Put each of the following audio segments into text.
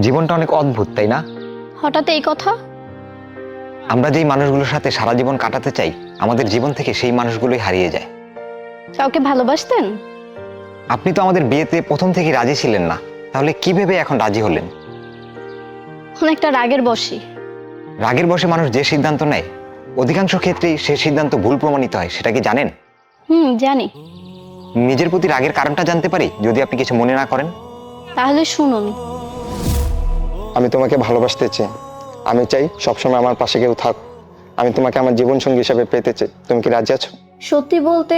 জীবনটা অনেক অদ্ভুত, তাই না? হঠাৎ এই কথা? আমরা যেই মানুষগুলোর সাথে সারা জীবন কাটাতে চাই, আমাদের জীবন থেকে সেই মানুষগুলোই হারিয়ে যায়। কাউকে ভালোবাসতেন? আপনি তো আমাদের বিয়েতে প্রথম থেকেই রাজি ছিলেন না, তাহলে কি ভেবে এখন রাজি হলেন? অনেকটা রাগের বশী। রাগের বশে মানুষ যে সিদ্ধান্ত নেয়, অধিকাংশ ক্ষেত্রেই সেই সিদ্ধান্ত ভুল প্রমাণিত হয়, সেটা কি জানেন? জানি। নিজের প্রতি রাগের কারণটা জানতে পারি, যদি আপনি কিছু মনে না করেন? তাহলে শুনুন। আমি তোমাকে ভালোবাসতে চাই। আমি চাই সবসময় আমার পাশে কেউ থাক। আমি তোমাকে আমার জীবন সঙ্গী হিসেবে পেতে চাই। তুমি কি রাজি আছো? সত্যি বলতে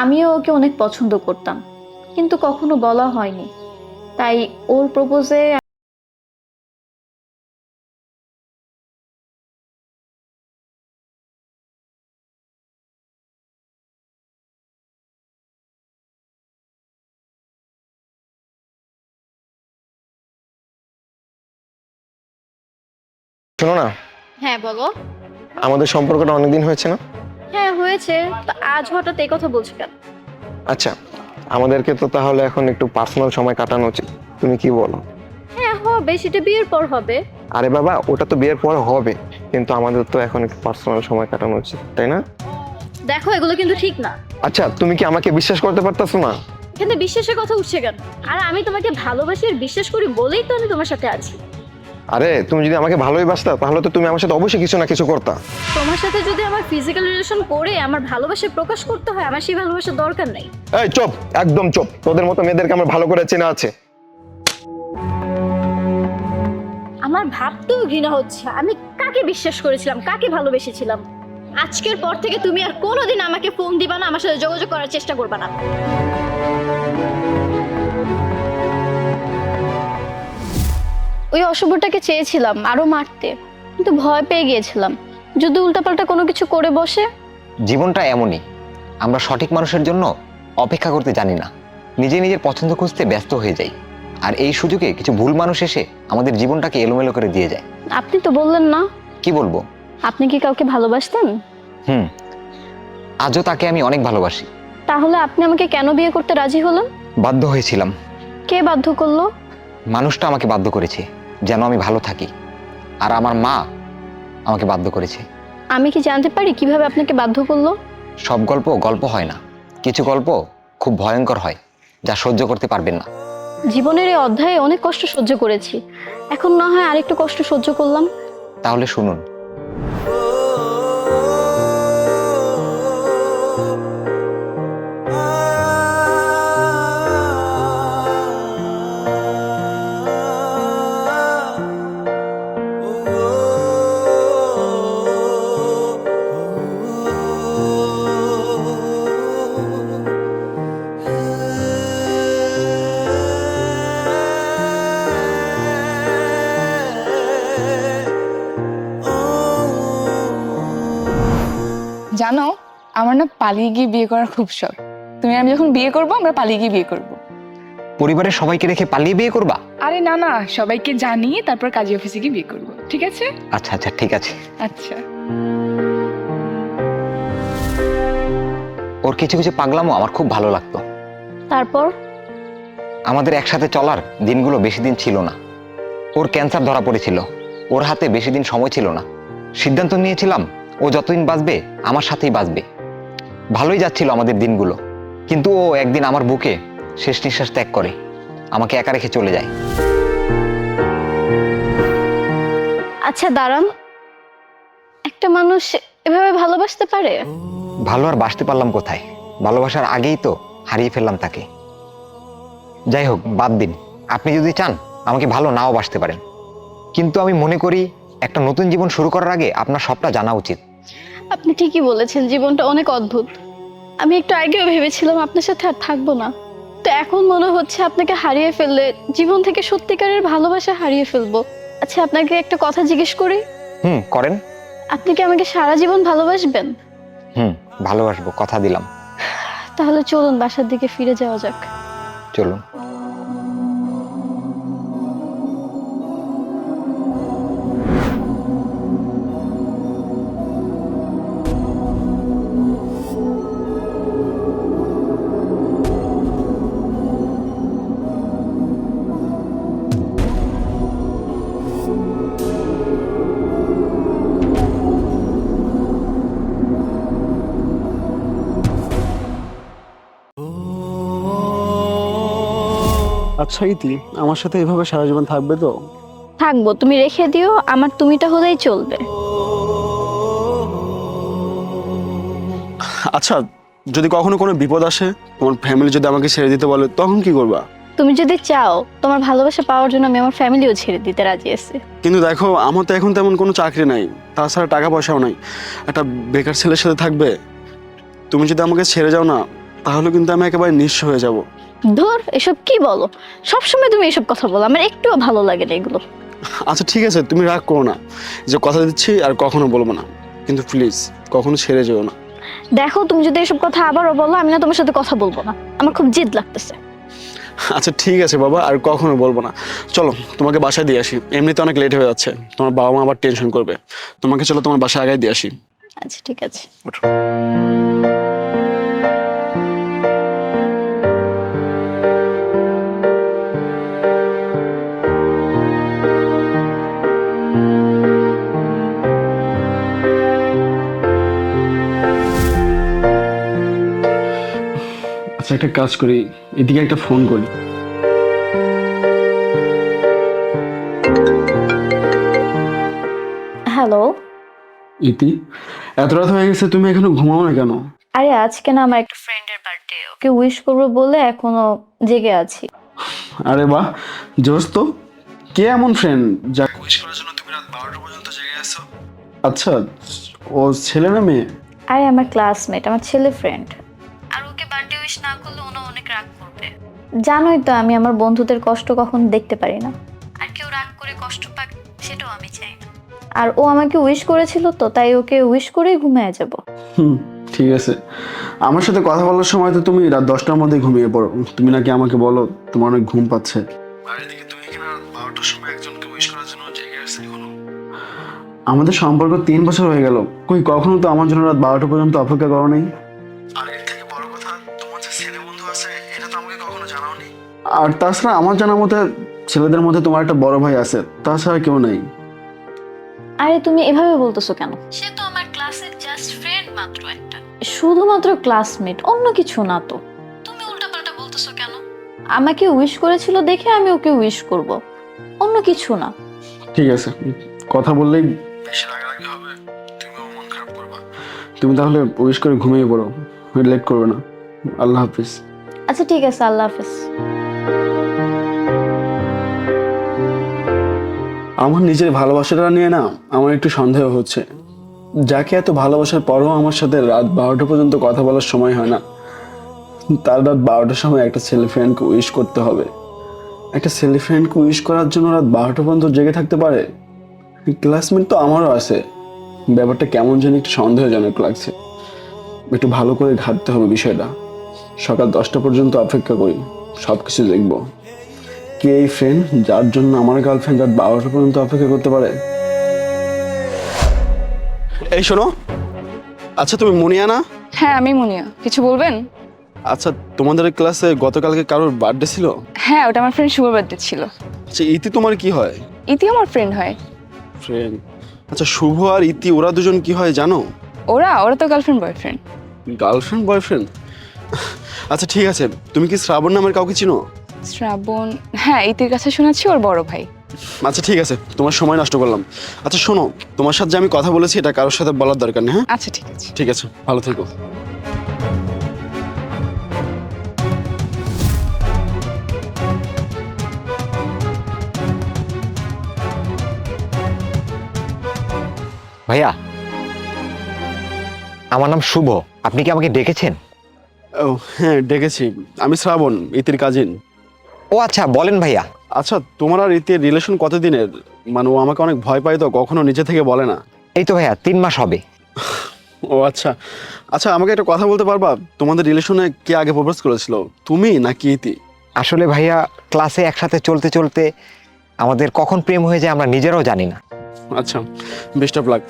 আমিও ওকে অনেক পছন্দ করতাম, কিন্তু কখনো বলা হয়নি। তাই ওর প্রপোজে শোনো না, হ্যাঁ বলো। আমাদের সম্পর্কটা অনেকদিন হয়েছে না? হ্যাঁ হয়েছে, তা আজ হঠাৎ এই কথা বলছো কেন? আচ্ছা, আমাদেরকে তো তাহলে এখন একটু পার্সোনাল সময় কাটানো উচিত। তুমি কি বলো? হ্যাঁ হবে, সেটা বিয়ের পর হবে। আরে বাবা, ওটা তো বিয়ের পর হবে, কিন্তু আমাদের তো এখন একটু পার্সোনাল সময় কাটানো উচিত, তাই না? দেখো, এগুলো কিন্তু ঠিক না। আচ্ছা, তুমি কি আমাকে বিশ্বাস করতে পারতেছো না? এখানে বিশ্বাসের কথা উঠছে কেন? আর আমি তোমাকে ভালোবাসি আর বিশ্বাস করি বলেই তো আমি তোমার সাথে আছি। আরে তুমি যদি আমাকে ভালোই বাসতা, তাহলে তো তুমি আমার সাথে অবশ্যই কিছু না কিছু করতা। তোমার সাথে যদি আমার ফিজিক্যাল রিলেশন করে আমার ভালোবাসা প্রকাশ করতে হয়, আমার সেই ভালোবাসার দরকার নেই। এই চুপ, একদম চুপ। তোদের মতো মেয়েদেরকে আমার ভালো করে চেনা আছে। আমার ভাবতেও ঘৃণা হচ্ছে, আমি কাকে বিশ্বাস করেছিলাম, কাকে ভালোবেসেছিলাম। আজকের পর থেকে তুমি আর কোনোদিন আমাকে ফোন দিবা না, আমার সাথে যোগাযোগ করার চেষ্টা করবা না। ওই অশুভটাকে চেয়েছিলাম আরো মারতে, কিন্তু ভয় পেয়ে গিয়েছিলাম যদি উল্টাপাল্টা কোনো কিছু করে বসে। জীবনটা এমনই, আমরা সঠিক মানুষের জন্য অপেক্ষা করতে জানি না, নিজের পছন্দ খুঁজতে ব্যস্ত হয়ে যাই। আর এই সুযোগে কিছু ভুল মানুষ এসে আমাদের জীবনটাকে এলোমেলো করে দিয়ে যায়। আপনি তো বললেন না। কি বলবো? আপনি কি কাউকে ভালোবাসতেন? হুম, আজও তাকে আমি অনেক ভালোবাসি। তাহলে আপনি আমাকে কেন বিয়ে করতে রাজি হলেন? বাধ্য হয়েছিলাম। কে বাধ্য করলো? মানুষটা আমাকে বাধ্য করেছে যেন আমি ভালো থাকি, আর আমার মা আমাকে বাধ্য করেছে। আমি কি জানতে পারি কিভাবে আপনাকে বাধ্য করলো? সব গল্প গল্প হয় না, কিছু গল্প খুব ভয়ঙ্কর হয়, যা সহ্য করতে পারবেন না। জীবনের এই অধ্যায়ে অনেক কষ্ট সহ্য করেছি, এখন না হয় আরেকটু কষ্ট সহ্য করলাম। তাহলে শুনুন। জানো, আমার না পালিয়ে গিয়ে বিয়ে করার খুব শখ। তুমি আর আমি যখন বিয়ে করবো, আমরা পালিয়ে গিয়ে বিয়ে করবো। পরিবারের সবাইকে রেখে পালিয়ে বিয়ে করবা? আরে না না, সবাইকে জানিয়ে তারপর কাজী অফিসে গিয়ে বিয়ে করবো, ঠিক আছে? আচ্ছা আচ্ছা, ঠিক আছে। আচ্ছা। ওর কিছু কিছু পাগলামো আমার খুব ভালো লাগতো। তারপর? আমাদের একসাথে চলার দিনগুলো বেশি দিন ছিল না। ওর ক্যান্সার ধরা পড়েছিল, ওর হাতে বেশি দিন সময় ছিল না। সিদ্ধান্ত নিয়েছিলাম ও যতদিন বাঁচবে আমার সাথেই বাঁচবে। ভালোই যাচ্ছিল আমাদের দিনগুলো, কিন্তু ও একদিন আমার বুকে শেষ নিঃশ্বাস ত্যাগ করে, আমাকে একা রেখে চলে যায়। আচ্ছা দাঁড়ান, একটা মানুষ এভাবে ভালোবাসতে পারে? ভালো আর বাসতে পারলাম কোথায়? ভালোবাসার আগেই তো হারিয়ে ফেললাম তাকে। যাই হোক, বাদ দিন। আপনি যদি চান আমাকে ভালো নাও বাসতে পারেন, কিন্তু আমি মনে করি একটা নতুন জীবন শুরু করার আগে আপনার সবটা জানা উচিত। আপনি ঠিকই বলেছেন, জীবনটা অনেক অদ্ভুত। আমি একটু আগেও ভেবেছিলাম আপনার সাথে আর থাকবো না, তো এখন মনে হচ্ছে আপনাকে হারিয়ে ফেললে জীবন থেকে সত্যিকারের ভালোবাসা হারিয়ে ফেলবো। আচ্ছা আপনাকে একটা কথা জিজ্ঞেস করি, করেন। আপনি কি আমাকে সারা জীবন ভালোবাসবেন? ভালোবাসবো, কথা দিলাম। তাহলে চলুন বাসার দিকে ফিরে যাওয়া যাক। চলুন। আচ্ছা ইতি, আমার সাথে এভাবে সারা জীবন থাকবে তো? থাকবো, তুমি রেখে দিও, আমার তুমিটা হলেই চলবে। আচ্ছা, যদি কখনো কোনো বিপদ আসে, তোমার ফ্যামিলি যদি আমাকে ছেড়ে দিতে বলে, তখন কি করবা? তুমি যদি চাও তোমার ভালোবাসা পাওয়ার জন্য আমি আমার ফ্যামিলিও ছেড়ে দিতে রাজি আছি। কিন্তু দেখো, আমার তো এখন তেমন কোনো চাকরি নাই, তাছাড়া টাকা পয়সাও নাই। একটা বেকার ছেলের সাথে থাকবে? তুমি যদি আমাকে ছেড়ে যাও না, তাহলে কিন্তু আমি একেবারে নিঃস্ব হয়ে যাব। ধর, এসব কি বলো? সবসময় তুমি এসব কথা বলো, আমার একটুও ভালো লাগে না এগুলো। আচ্ছা ঠিক আছে, তুমি রাগ করো না, যে কথা দিচ্ছি আর কখনো বলবো না, কিন্তু প্লিজ কখনো ছেড়ে যেও না। দেখো, তুমি যদি এসব কথা আবারও বলো, আমি না তোমার সাথে কথা বলবো না, আমার খুব জিদ লাগতেছে। আচ্ছা ঠিক আছে বাবা, আর কখনো বলবো না। চলো তোমাকে বাসায় দিয়ে আসি, এমনিতে অনেক লেট হয়ে যাচ্ছে, তোমার বাবা মা আবার টেনশন করবে। তোমাকে চলো তোমার বাসায় আগায় দিয়ে আসি। আচ্ছা ঠিক আছে। ওঠো। আচ্ছা একটা কাজ করি, এদিকে একটা ফোন করি। হ্যালো। ইতি, এত রাত হয়ে গেছে, তুমি এখনো ঘুমাও না কেন? আরে আজকে না আমার একটা ফ্রেন্ডের বার্থডে, ওকে উইশ করবো বলে এখনো জেগে আছি। আরে বাহ, জোস তো। কে এমন ফ্রেন্ড যাকে উইশ করার জন্য তুমি রাত 12টা পর্যন্ত জেগে আছো? আচ্ছা, ও ছেলে না মেয়ে? আরে আমার ক্লাসমেট, আমার ছেলে ফ্রেন্ড। আর ওকে বার্থডে উইশ না করলে ওনা অনেক রাগ করবে। জানোই তো আমি আমার বন্ধুদের কষ্ট কখনো দেখতে পারি না, আর কেউ রাগ করে কষ্ট পাক সেটাও আমি চাই না। আর ও আমাকে উইশ করেছিল তো, তাই ওকে উইশ করেই ঘুমিয়ে যাব। ঠিক আছে। আমার সাথে কথা বলার সময় তো তুমি রাত 10টার মধ্যে ঘুমিয়ে পড়ো, তুমি নাকি আমাকে বলো তোমার অনেক ঘুম পাচ্ছে। আর এদিকে তুমি এখানে রাত 12টার সময় একজনকে উইশ করার জন্য জেগে আসছো এখনো। আমাদের সম্পর্ক 3 বছর হয়ে গেল, কই কখনো তো আমার জন্য রাত 12টা পর্যন্ত অপেক্ষা করো নাই। আর এর থেকে বড় কথা, তোমার যে ছেলে বন্ধু আছে এটা তো আমাকে কখনো জানাওনি। আর তাছাড়া আমার জানার মতে ছেলেদের মধ্যে তোমার একটা বড় ভাই আছে, তাছাড়া কেউ নাই। আরে তুমি এভাবে বলতেছো কেন? সে তো আমার ক্লাসের জাস্ট ফ্রেন্ড মাত্র একটা, শুধুমাত্র ক্লাসমেট, অন্য কিছু না তো। তুমি উল্টাপাল্টা বলতেছো কেন? আমাকে উইশ করেছিল দেখে আমি ওকে উইশ করব, অন্য কিছু না। ঠিক আছে, কথা বললেই বেশি রাগারাগি হবে, তুমিও মন খারাপ করবা। তুমি তাহলে উইশ করে ঘুমিয়ে পড়ো, লেট করবে না। আল্লাহ হাফিজ। আচ্ছা ঠিক আছে, আল্লাহ হাফেজ। আমার নিজের ভালোবাসাটা নিয়ে না আমার একটু সন্দেহ হচ্ছে। যাকে এত ভালোবাসার পরও আমার সাথে রাত 12টা পর্যন্ত কথা বলার সময় হয় না, তার রাত 12টার সময় একটা ছেলে ফ্রেন্ডকে উইশ করতে হবে। একটা ছেলে ফ্রেন্ডকে উইশ করার জন্য রাত 12টা পর্যন্ত জেগে থাকতে পারে? ক্লাসমেট তো আমারও আছে, ব্যাপারটা কেমন যেন একটু সন্দেহজনক লাগছে। একটু ভালো করে ঘাটতে হবে বিষয়টা। সকাল 10টা পর্যন্ত অপেক্ষা করি, সব কিছু দেখবো। কে এই ফ্রেন্ড যার জন্য আমার গার্লফ্রেন্ড রাত 12টা পর্যন্ত অপেক্ষা করতে পারে? এই শোনো, আচ্ছা তুমি মুনিয়া না? হ্যাঁ আমি মুনিয়া, কিছু বলবেন? আচ্ছা, তোমাদের ক্লাসে গতকালকে কারোর বার্থডে ছিল? হ্যাঁ, ওটা আমার ফ্রেন্ড শুভর বার্থডে ছিল। আচ্ছা, ইতি তোমার কি হয়? ইতি আমার ফ্রেন্ড হয়। ফ্রেন্ড? আচ্ছা, শুভ আর ইতি ওরা দুজন কি হয় জানো? ওরা ওরা তো গার্লফ্রেন্ড বয়ফ্রেন্ড। Girlfriend boyfriend? আচ্ছা ঠিক আছে, তুমি কি শ্রাবণ নামের কাউকে চিনো? শ্রাবণ? হ্যাঁ, ইতির কাছে শুনেছি ওর বড় ভাই। আচ্ছা ঠিক আছে, তোমার সময় নষ্ট করলাম। আচ্ছা শোনো, তোমার সাথে যে আমি কথা বলেছি এটা কারোর সাথে বলার দরকার নেই। হ্যাঁ আচ্ছা ঠিক আছে। ঠিক আছে, ভালো থেকো। ভাইয়া, আমার নাম শুভ, আপনি কি আমাকে ডেকেছেন? ও হ্যাঁ ডেকেছি, আমি শ্রাবণ, ইতির কাজিন। ও আচ্ছা, বলেন ভাইয়া। আচ্ছা, তোমার আর ইতির রিলেশন কতদিনের? মানে ও আমাকে অনেক ভয় পায় তো, কখনো নিচে থেকে বলে না। এই তো ভাইয়া 3 মাস হবে। ও আচ্ছা। আচ্ছা আমাকে একটা কথা বলতে পারবা, তোমাদের রিলেশনে কে আগে প্রপোজ করেছিল, তুমি নাকি ইতি? আসলে ভাইয়া, ক্লাসে একসাথে চলতে চলতে আমাদের কখন প্রেম হয়ে যায় আমরা নিজেরাও জানি না। আচ্ছা, বেস্ট অফ লাক।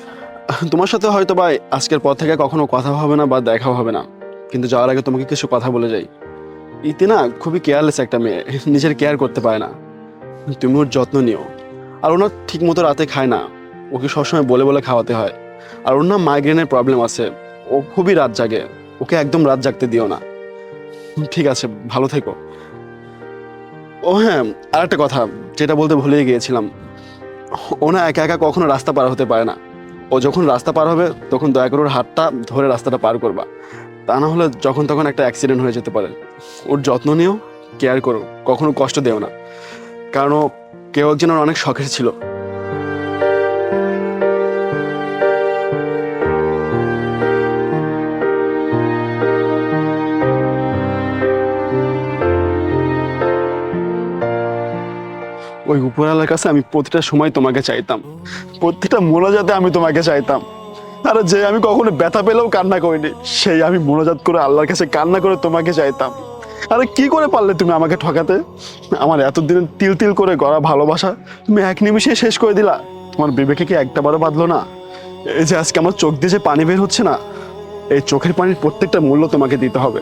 তোমার সাথে হয়তো বা আজকের পর থেকে কখনো কথা হবে না বা দেখাও হবে না, কিন্তু যাওয়ার আগে তোমাকে কিছু কথা বলে যাই। ইতি না খুবই কেয়ারলেস একটা মেয়ে, নিজের কেয়ার করতে পারে না। তুমি ওর যত্ন নিও। আর ওনার ঠিক মতো রাতে খায় না, ওকে সবসময় বলে বলে খাওয়াতে হয়। আর ওর না মাইগ্রেনের প্রবলেম আছে, ও খুবই রাত জাগে, ওকে একদম রাত জাগতে দিও না। ঠিক আছে, ভালো থেকো। ও হ্যাঁ, আর একটা কথা যেটা বলতে ভুলে গিয়েছিলাম, ও না একা একা কখনো রাস্তা পার হতে পারে না। ও যখন রাস্তা পার হবে তখন দয়া করে ওর হাতটা ধরে রাস্তাটা পার করবা, তা না হলে যখন তখন একটা অ্যাক্সিডেন্ট হয়ে যেতে পারে। ওর যত্ন নিও, কেয়ার করো, কখনো কষ্ট দেও না, কারণ ও কেউ একজন ওর অনেক শখের ছিল। ওই উপরওয়ালার কাছে আমি প্রতিটা সময় তোমাকে চাইতাম, প্রতিটা মোনাজাতে আমি তোমাকে চাইতাম। আরে যে আমি কখনো ব্যথা পেলেও কান্না করিনি, সেই আমি মোনাজাত করে আল্লাহর কাছে কান্না করে তোমাকে চাইতাম। আরে কি করে পারলে তুমি আমাকে ঠকাতে? আমার এতদিন তিল তিল করে গড়া ভালোবাসা তুমি এক নিমিষে শেষ করে দিলা। তোমার বিবেকে কি একটা বারও বাঁধলো না? এই যে আজকে আমার চোখ দিয়ে যে পানি বের হচ্ছে না, এই চোখের পানির প্রত্যেকটা মূল্য তোমাকে দিতে হবে।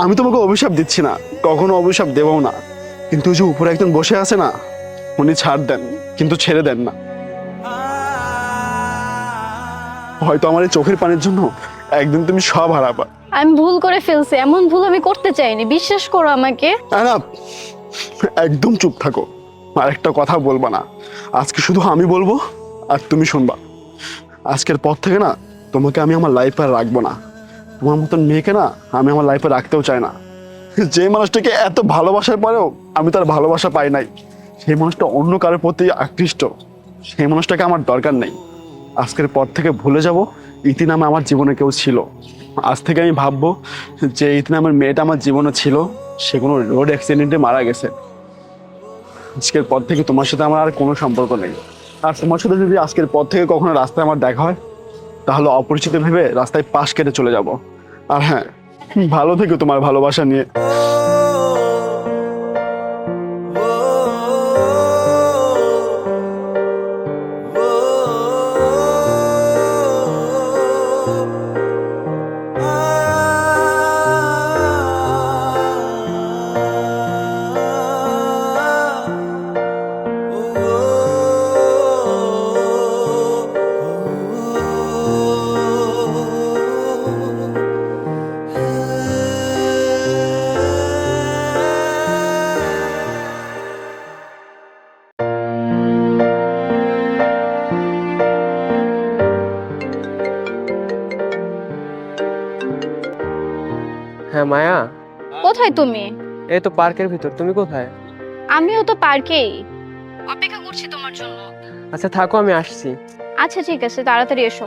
আমি তোমাকে অভিশাপ দিচ্ছি না, কখনো অভিশাপ দেবও না, কিন্তু ওই যে উপরে একজন বসে আছে না, উনি ছাড় দেন কিন্তু ছেড়ে দেন না। হয়তো আমার এই চোখের পানির জন্য একদিন তুমি সব হারাবা। আমি ভুল করে ফেলছি, এমন ভুল আমি করতে চাইনি, বিশ্বাস করো আমাকে। না, একদম চুপ থাকো, আর একটা কথা বলবা না। আজকে শুধু আমি বলবো আর তুমি শুনবা। আজকের পর থেকে না তোমাকে আমি আমার লাইফে আর রাখবো না। তোমার মতন মেয়েকে না আমি আমার লাইফে রাখতেও চাই না। যে মানুষটাকে এত ভালোবাসার পরেও আমি তার ভালোবাসা পাই নাই, সেই মানুষটা অন্য কারোর প্রতি আকৃষ্ট, সেই মানুষটাকে আমার দরকার নেই। আজকের পর থেকে ভুলে যাব ইতি নামে আমার জীবনে কেউ ছিল। আজ থেকে আমি ভাববো যে ইতি নামের মেয়েটা আমার জীবনে ছিল, সে কোনো রোড অ্যাক্সিডেন্টে মারা গেছে। আজকের পর থেকে তোমার সাথে আমার আর কোনো সম্পর্ক নেই। আর তোমার সাথে যদি আজকের পর থেকে কখনো রাস্তায় আমার দেখা হয়, তাহলে অপরিচিত ভেবে রাস্তায় পাশ কেটে চলে যাব। আর হ্যাঁ, ভালো থেকো তোমার ভালোবাসা নিয়ে। হ্যাঁ মায়া, কোথায় তুমি? এই তো পার্কের ভিতর। তুমি কোথায়? আমিও তো পার্কেই, অপেক্ষা করছি তোমার জন্য। আচ্ছা থাকো, আমি আসছি। আচ্ছা ঠিক আছে, তাড়াতাড়ি এসো।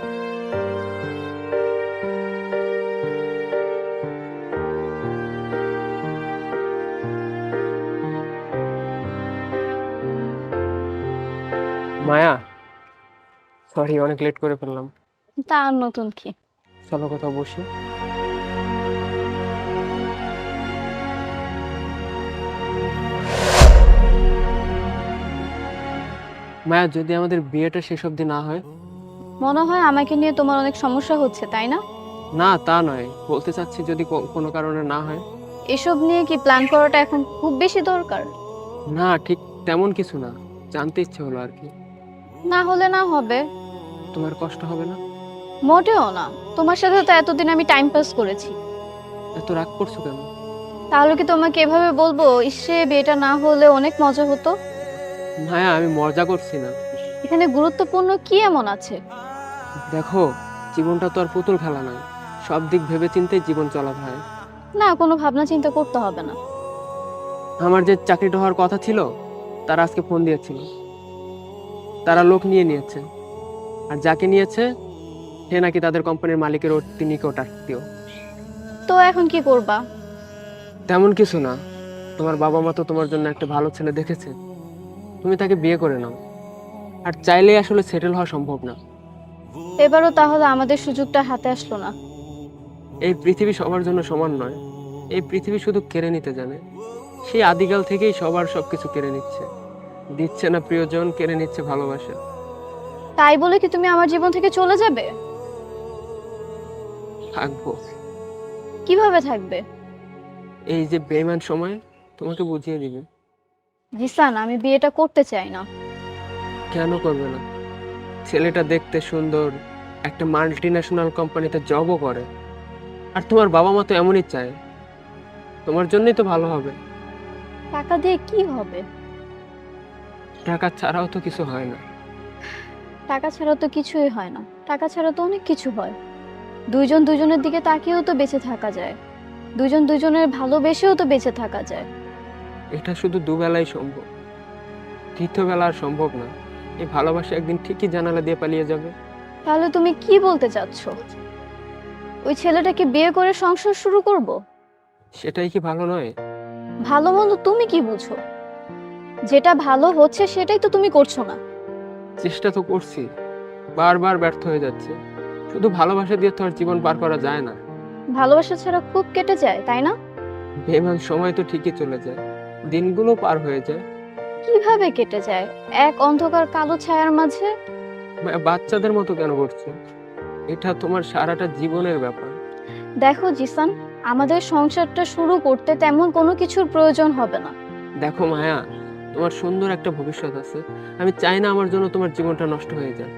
মায়া সরি, অনেক লেট করে ফেললাম। তা আর নতুন কি? চলো কোথাও বসি। মায়া, যদি আমাদের বিয়েটা শেষ অবধি না হয়? মনে হয় আমাকে নিয়ে তোমার অনেক সমস্যা হচ্ছে, তাই না? না তা নয়, বলতে চাচ্ছি যদি কোনো কারণে না হয়। এসব নিয়ে কি প্ল্যান করাটা এখন খুব বেশি দরকার? না ঠিক তেমন কিছু না, জানতে ইচ্ছে হলো আর কি। না হলে না হবে। তোমার কষ্ট হবে না? মোটেও না, তোমার সাথে তো এতদিন আমি টাইম পাস করেছি। এত রাগ করছো কেন? তাহলে কি তোমাকে এভাবে বলবো ইসে বিয়েটা না হলে অনেক মজা হতো? মায়া আমি মজা করছি না। এখানে গুরুত্বপূর্ণ কি এমন আছে? দেখো, জীবনটা তো আর পুতুল খেলা নয়, সব দিক ভেবে চিন্তেই জীবন চলাতে হয়। না, কোনো ভাবনা চিন্তা করতে হবে না। আমার যে চাকরিটা হওয়ার কথা ছিল, তারা আজকে ফোন দিয়েছিল, তারা লোক নিয়েছে। আর যাকে নিয়েছে সে নাকি তাদের কোম্পানির মালিকের অতি নিকট আত্মীয়। তো এখন কি করবা? তেমন কিছু না, তোমার বাবা মা তো তোমার জন্য একটা ভালো ছেলে দেখেছে, তুমি তাকে বিয়ে করে নাও। আর চাইলেই আসলে সেটেল হওয়া সম্ভব না। এবারও তাহলে আমাদের সুযোগটা হাতে আসলো না। এই পৃথিবী সবার জন্য সমান নয়, এই পৃথিবী শুধু কেড়ে নিতে জানে। সেই আদিকাল থেকেই সবার সবকিছু কেড়ে নিচ্ছে, দিচ্ছে না প্রিয়জন, কেড়ে নিচ্ছে ভালোবাসা। তাই বলে কি তুমি আমার জীবন থেকে চলে যাবে? থাকবো। কিভাবে থাকবে? এই যে বেইমান সময় তোমাকে বুঝিয়ে দিবে। জিসান, আমি বিয়েটা করতে চাই না। কেন করবে না? ছেলেটা দেখতে সুন্দর, একটা মাল্টি ন্যাশনাল কোম্পানিতে জবও করে, আর তোমার বাবা মা তো এমনই চায়, তোমার জন্যই তো ভালো হবে। টাকা দিয়ে কি হবে? টাকা ছাড়াও তো কিছু হয় না। টাকা ছাড়া তো কিছুই হয় না, টাকা ছাড়া তো অনেক কিছু হয়। দুইজন দুজনের দিকে তাকিয়েও তো বেঁচে থাকা যায়, দুজন দুজনের ভালোবেসেও তো বেঁচে থাকা যায়। এটা শুধু দুবেলাই সম্ভব, তৃতীয় বেলা আর সম্ভব না। এই ভালোবাসা একদিন ঠিকই জানালা দিয়ে পালিয়ে যাবে। তাহলে তুমি কি বলতে চাচ্ছ? ওই ছেলেটাকে বিয়ে করে সংসার শুরু করব? সেটাই কি ভালো নয়? ভালো মন্দ তুমি কি বুঝো? যেটা ভালো হচ্ছে সেটাই তো তুমি করছো না। চেষ্টা তো করছি, বারবার ব্যর্থ হয়ে যাচ্ছে। শুধু ভালোবাসা দিয়ে তো আর জীবন পার করা যায় না। ভালোবাসা ছাড়া খুব কেটে যায়, তাই না? বেমান সময় তো ঠিকই চলে যায়, দিনগুলো পার হয়ে যায়। কিভাবে কেটে যায়? এক অন্ধকার কালো ছায়ার মাঝে। বাচ্চাদের মতো কেন করছো? এটা তোমার সারাটা জীবনের ব্যাপার। দেখো জিসান, আমাদের সংসারটা শুরু করতে তেমন কোনো কিছুর প্রয়োজন হবে না। দেখো মায়া, তোমার সুন্দর একটা ভবিষ্যৎ আছে। আমি চাই না আমার জন্য তোমার জীবনটা নষ্ট হয়ে যায়।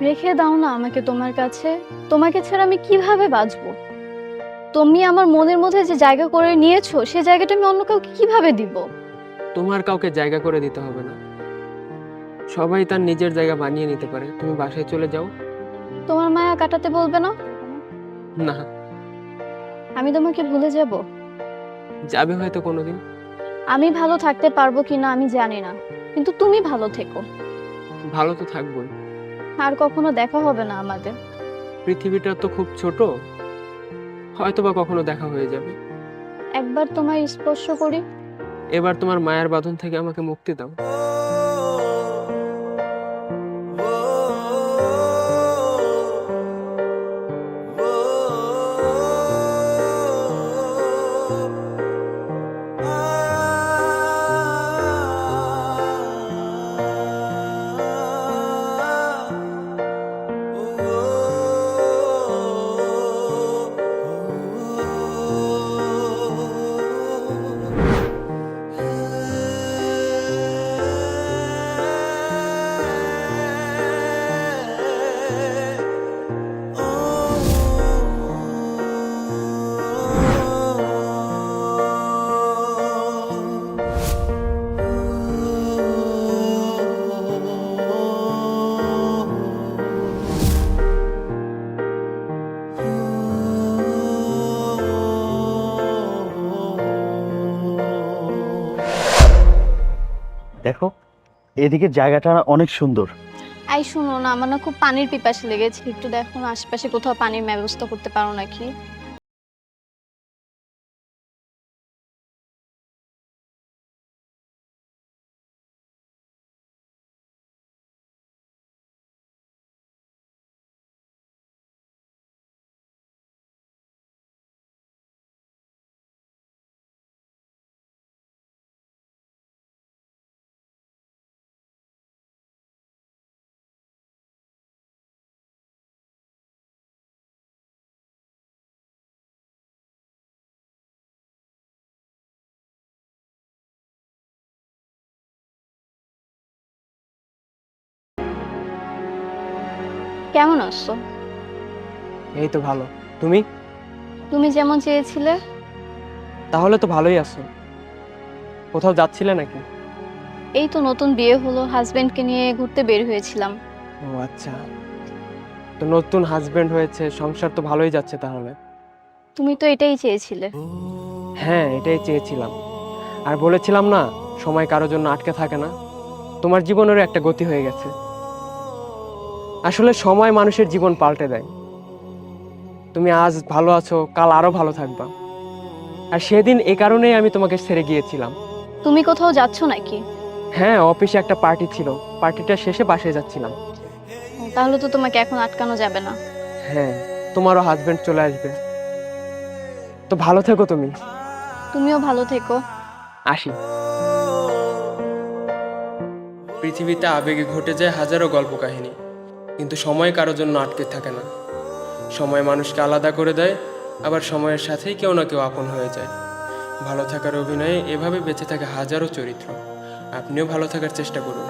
রেখে দাও না আমাকে তোমার কাছে। তোমাকে ছাড়া আমি কিভাবে বাঁচবো? তুমি আমার মনের মধ্যে যে জায়গা করে নিয়েছো, সে জায়গাটা আমি অন্য কাউকে কিভাবে দিব? তোমার কাউকে জায়গা করে দিতে হবে না, সবাই তার নিজের জায়গা বানিয়ে নিতে পারে। তুমি বাসায় চলে যাও। তোমার মায়া কাটাতে বলবে না? না, আমি তোমাকে ভুলে যাব? যাবে হয়তো কোনোদিন। আমি ভালো থাকতে পারবো কিনা আমি জানি না, কিন্তু তুমি ভালো থেকো। ভালো তো থাকবোই। আর কখনো দেখা হবে না আমাদের। পৃথিবীটা তো খুব ছোট, হয়তো বা কখনো দেখা হয়ে যাবে। একবার তোমায় স্পর্শ করি। এবার তোমার মায়ের বাঁধন থেকে আমাকে মুক্তি দাও। দেখো, এদিকে জায়গাটা অনেক সুন্দর। আই শুনো না, আমার না খুব পানির পিপাসা লেগেছে, একটু দেখো না আশেপাশে কোথাও পানির ব্যবস্থা করতে পারো নাকি? কেমন আছো? এই তো ভালো। তুমি? তুমি যেমন চেয়েছিলে। তাহলে তো ভালোই আছো। কোথাও যাচ্ছিলে নাকি? এই তো নতুন বিয়ে হলো, হাজবেন্ডকে নিয়ে ঘুরতে বের হয়েছিলাম। ও আচ্ছা, তো নতুন হাজবেন্ড হয়েছে, সংসার তো ভালোই যাচ্ছে তাহলে। তুমি তো এটাই চেয়েছিলে। হ্যাঁ, এটাই চেয়েছিলাম। আর বলেছিলাম না, সময় কারোর জন্য আটকে থাকে না। তোমার জীবনেরও একটা গতি হয়ে গেছে। আসলে সময় মানুষের জীবন পাল্টে দেয়। তুমি আজ ভালো আছো, কাল আরো ভালো থাকবা। আর সেদিন এই কারণেই আমি তোমাকে ছেড়ে গিয়েছিলাম। তুমি কোথাও যাচ্ছ নাকি? হ্যাঁ, অফিসে একটা পার্টি ছিল, পার্টিটা শেষে বাসায় যাচ্ছিলাম। তাহলে তো তোমাকে এখন আটকানো যাবে না। হ্যাঁ, তোমারও হাজবেন্ড চলে আসবে। তো ভালো থেকো তুমি। তুমিও ভালো থেকো। আসি। পৃথিবীতে আবেগে ঘটে যায় হাজারো গল্প কাহিনী, কিন্তু সময় কারোর জন্য আটকে থাকে না। সময় মানুষকে আলাদা করে দেয়, আবার সময়ের সাথেই কেউ না কেউ আপন হয়ে যায়। ভালো থাকার অভিনয়ে এভাবে বেঁচে থাকে হাজারো চরিত্র। আপনিও ভালো থাকার চেষ্টা করুন।